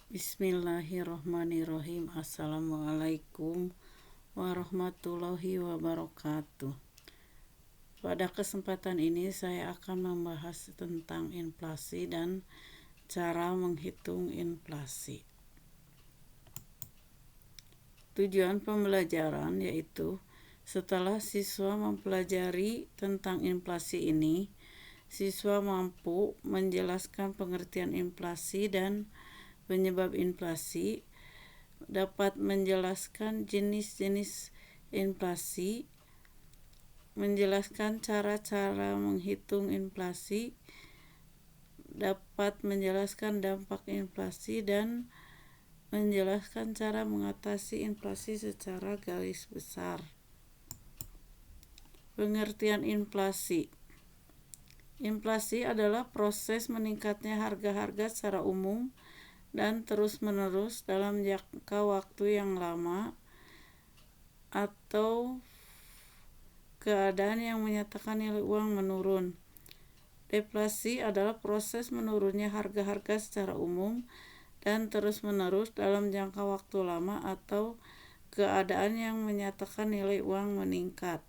Bismillahirrohmanirrohim. Assalamualaikum warahmatullahi wabarakatuh. Pada kesempatan ini saya akan membahas tentang inflasi dan cara menghitung inflasi. Tujuan pembelajaran yaitu setelah siswa mempelajari tentang inflasi ini, siswa mampu menjelaskan pengertian inflasi dan penyebab inflasi, dapat menjelaskan jenis-jenis inflasi, menjelaskan cara-cara menghitung inflasi, dapat menjelaskan dampak inflasi, dan menjelaskan cara mengatasi inflasi secara garis besar. Pengertian inflasi. Inflasi adalah proses meningkatnya harga-harga secara umum dan terus-menerus dalam jangka waktu yang lama, atau keadaan yang menyatakan nilai uang menurun. Deflasi adalah proses menurunnya harga-harga secara umum dan terus-menerus dalam jangka waktu lama, atau keadaan yang menyatakan nilai uang meningkat.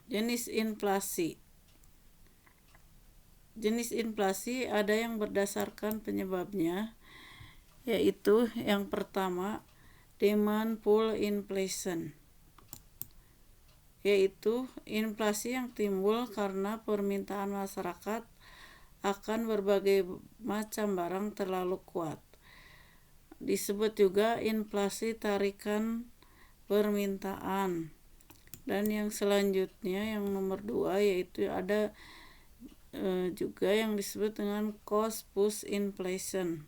Jenis inflasi. Jenis inflasi ada yang berdasarkan penyebabnya, yaitu yang pertama, demand pull inflation, yaitu inflasi yang timbul karena permintaan masyarakat akan berbagai macam barang terlalu kuat. Disebut juga inflasi tarikan permintaan. Dan yang selanjutnya, yang nomor 2, yaitu ada juga yang disebut dengan cost push inflation.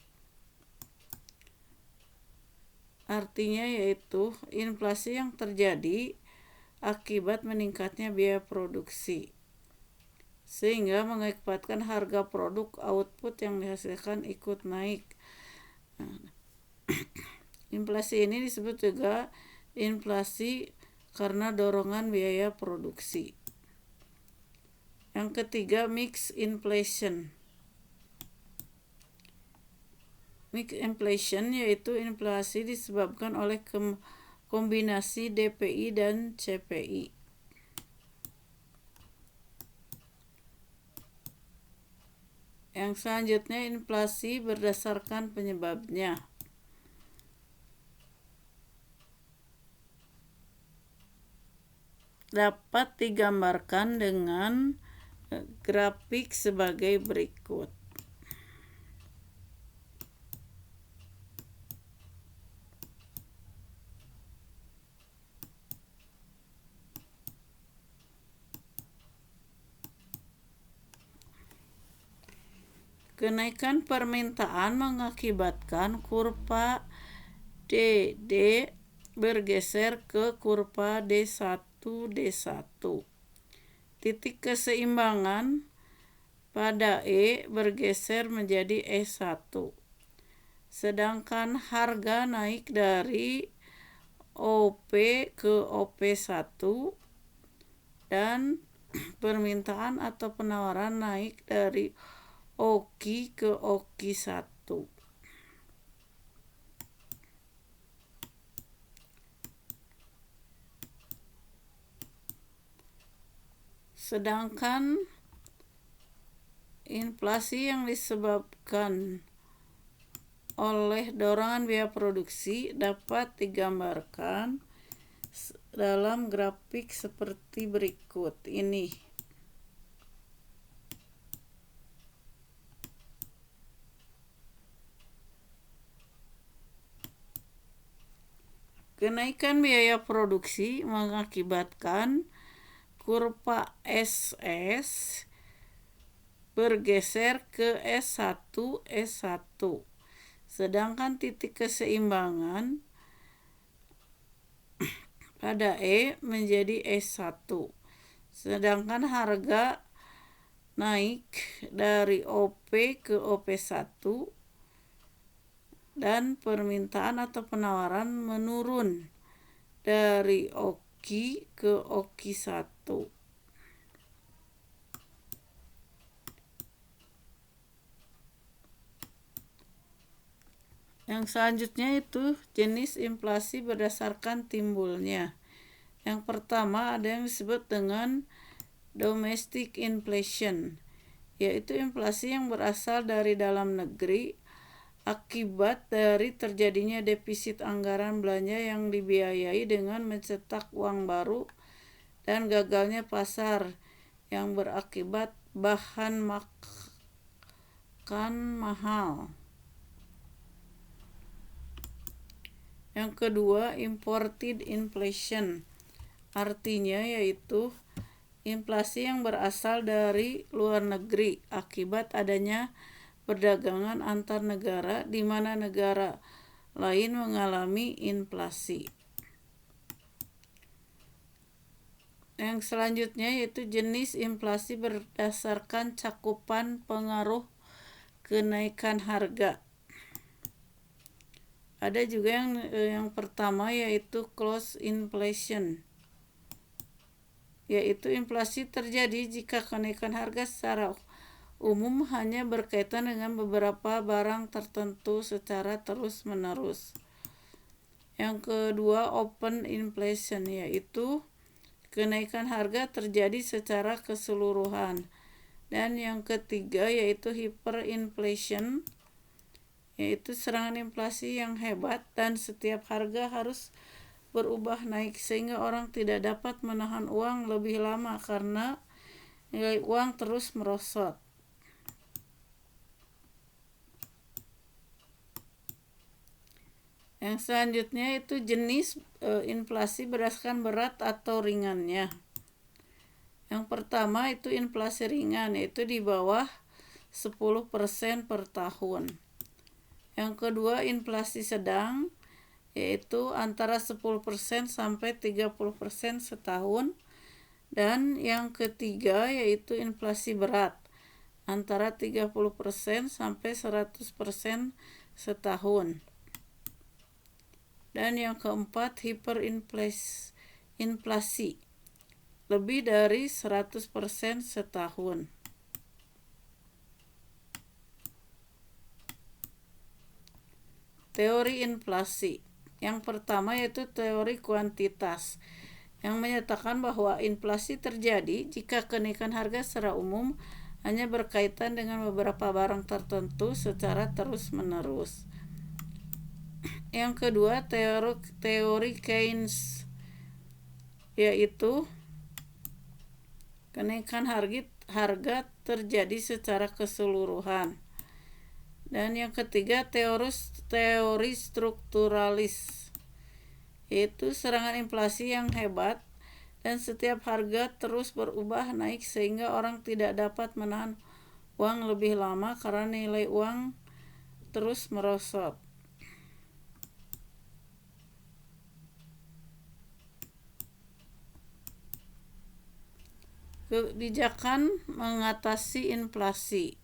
Artinya yaitu inflasi yang terjadi akibat meningkatnya biaya produksi, sehingga mengakibatkan harga produk output yang dihasilkan ikut naik. Inflasi ini disebut juga inflasi karena dorongan biaya produksi. Yang ketiga, mixed inflation. Mixed inflation yaitu inflasi disebabkan oleh kombinasi DPI dan CPI. Yang selanjutnya, inflasi berdasarkan penyebabnya. Dapat digambarkan dengan grafik sebagai berikut. Kenaikan permintaan mengakibatkan kurva DD bergeser ke kurva D1. Titik keseimbangan pada E bergeser menjadi E1. Sedangkan harga naik dari OP ke OP1 dan permintaan atau penawaran naik dari OKI ke OKI1. Sedangkan inflasi yang disebabkan oleh dorongan biaya produksi dapat digambarkan dalam grafik seperti berikut ini. Kenaikan biaya produksi mengakibatkan kurva SS bergeser ke S1. Sedangkan titik keseimbangan pada E menjadi S1. Sedangkan harga naik dari OP ke OP1 dan permintaan atau penawaran menurun dari OKI ke OKI1. Yang selanjutnya itu jenis inflasi berdasarkan timbulnya. Yang pertama ada yang disebut dengan domestic inflation, yaitu inflasi yang berasal dari dalam negeri akibat dari terjadinya defisit anggaran belanja yang dibiayai dengan mencetak uang baru dan gagalnya pasar yang berakibat bahan makan mahal. Yang kedua, imported inflation, artinya yaitu inflasi yang berasal dari luar negeri akibat adanya perdagangan antar negara di mana negara lain mengalami inflasi. Yang selanjutnya yaitu jenis inflasi berdasarkan cakupan pengaruh kenaikan harga. Ada juga yang pertama yaitu close inflation, yaitu inflasi terjadi jika kenaikan harga secara umum hanya berkaitan dengan beberapa barang tertentu secara terus-menerus. Yang kedua, open inflation, yaitu kenaikan harga terjadi secara keseluruhan. Dan yang ketiga yaitu hyperinflation, yaitu serangan inflasi yang hebat dan setiap harga harus berubah naik sehingga orang tidak dapat menahan uang lebih lama karena nilai uang terus merosot. Yang selanjutnya itu jenis inflasi berdasarkan berat atau ringannya. Yang pertama itu inflasi ringan, yaitu di bawah 10% per tahun. Yang kedua inflasi sedang, yaitu antara 10% sampai 30% setahun. Dan yang ketiga yaitu inflasi berat, antara 30% sampai 100% setahun. Dan yang keempat hiperinflasi, lebih dari 100% setahun. Teori inflasi. Yang pertama yaitu teori kuantitas, yang menyatakan bahwa inflasi terjadi jika kenaikan harga secara umum hanya berkaitan dengan beberapa barang tertentu secara terus-menerus. Yang kedua, teori Keynes, yaitu kenaikan harga terjadi secara keseluruhan. Dan yang ketiga, teori strukturalis, yaitu serangan inflasi yang hebat dan setiap harga terus berubah naik sehingga orang tidak dapat menahan uang lebih lama karena nilai uang terus merosot. Kebijakan mengatasi inflasi.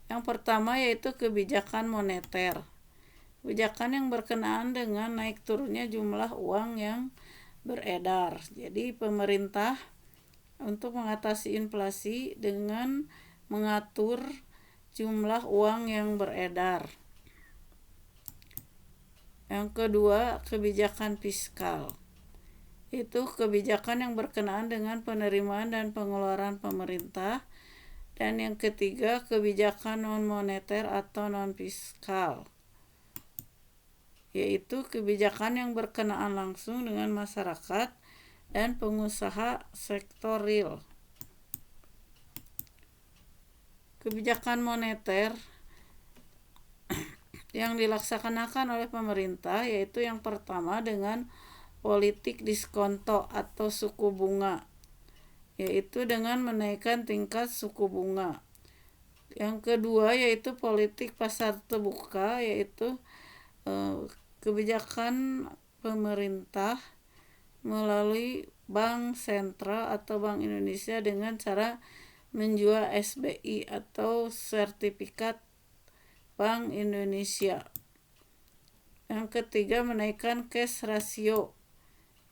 Yang pertama yaitu kebijakan moneter. Kebijakan yang berkenaan dengan naik turunnya jumlah uang yang beredar. Jadi pemerintah untuk mengatasi inflasi dengan mengatur jumlah uang yang beredar. Yang kedua, kebijakan fiskal. Itu kebijakan yang berkenaan dengan penerimaan dan pengeluaran pemerintah. Dan yang ketiga, kebijakan non-moneter atau non-fiskal, yaitu kebijakan yang berkenaan langsung dengan masyarakat dan pengusaha sektor real. Kebijakan moneter yang dilaksanakan oleh pemerintah yaitu yang pertama dengan politik diskonto atau suku bunga, yaitu dengan menaikkan tingkat suku bunga. Yang kedua yaitu politik pasar terbuka, yaitu kebijakan pemerintah melalui Bank Sentral atau Bank Indonesia dengan cara menjual SBI atau sertifikat Bank Indonesia. Yang ketiga menaikkan cash ratio,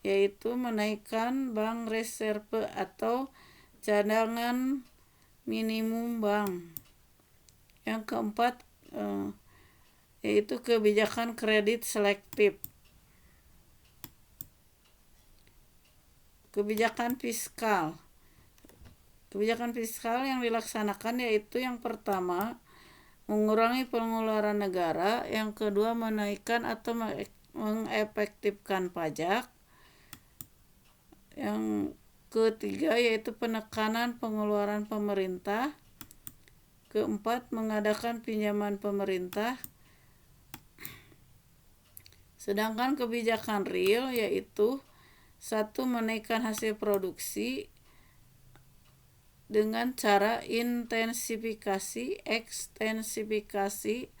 yaitu menaikkan bank reserve atau cadangan minimum bank. Yang keempat yaitu kebijakan kredit selektif. Kebijakan fiskal. Kebijakan fiskal yang dilaksanakan yaitu yang pertama, mengurangi pengeluaran negara, yang kedua menaikkan atau mengefektifkan pajak, yang ketiga yaitu penekanan pengeluaran pemerintah, keempat mengadakan pinjaman pemerintah. Sedangkan kebijakan real yaitu satu, menaikkan hasil produksi dengan cara intensifikasi, ekstensifikasi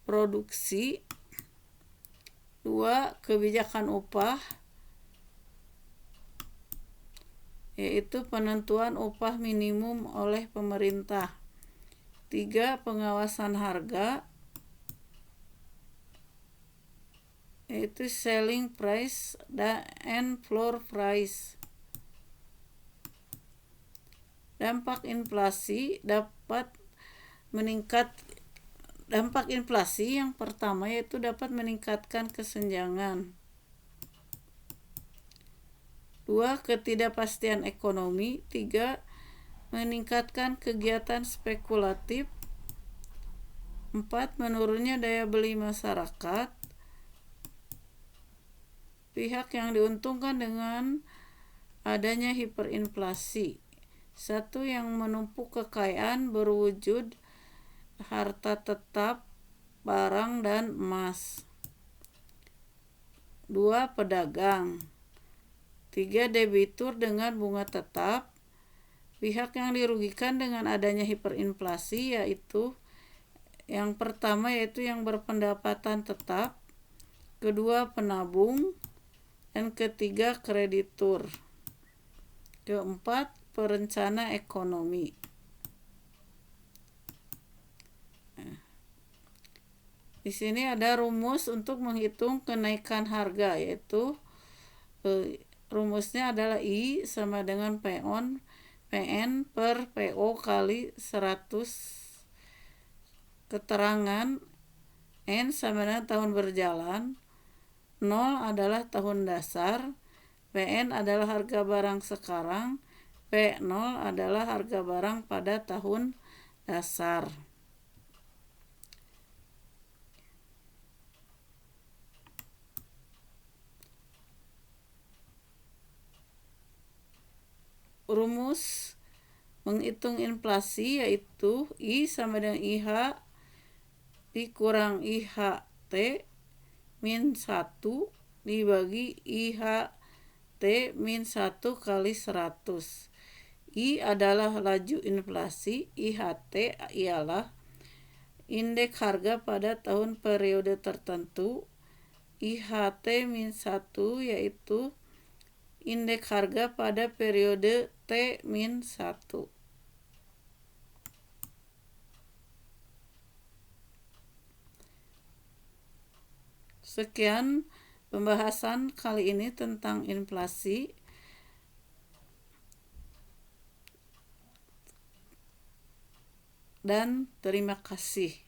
produksi. Dua, kebijakan upah, yaitu penentuan upah minimum oleh pemerintah. Tiga, pengawasan harga, yaitu selling price and floor price. Dampak inflasi yang pertama yaitu dapat meningkatkan kesenjangan. Dua, ketidakpastian ekonomi. Tiga, meningkatkan kegiatan spekulatif. Empat, menurunnya daya beli masyarakat. Pihak yang diuntungkan dengan adanya hiperinflasi. Satu, yang menumpuk kekayaan berwujud harta tetap, barang, dan emas. Dua, pedagang. Tiga, debitur dengan bunga tetap. Pihak yang dirugikan dengan adanya hiperinflasi yaitu yang pertama yaitu yang berpendapatan tetap, kedua penabung, dan ketiga kreditur. Keempat, perencana ekonomi. Di sini ada rumus untuk menghitung kenaikan harga, yaitu rumusnya adalah I sama dengan PN per PO kali 100. Keterangan N sama dengan tahun berjalan, 0 adalah tahun dasar, PN adalah harga barang sekarang, P0 adalah harga barang pada tahun dasar. Rumus menghitung inflasi yaitu I sama dengan IH dikurang IHT min 1 dibagi IHT min 1 kali 100. I adalah laju inflasi, IHT ialah indeks harga pada tahun periode tertentu, IHT min 1 yaitu indeks harga pada periode T min 1. Sekian pembahasan kali ini tentang inflasi. Dan terima kasih.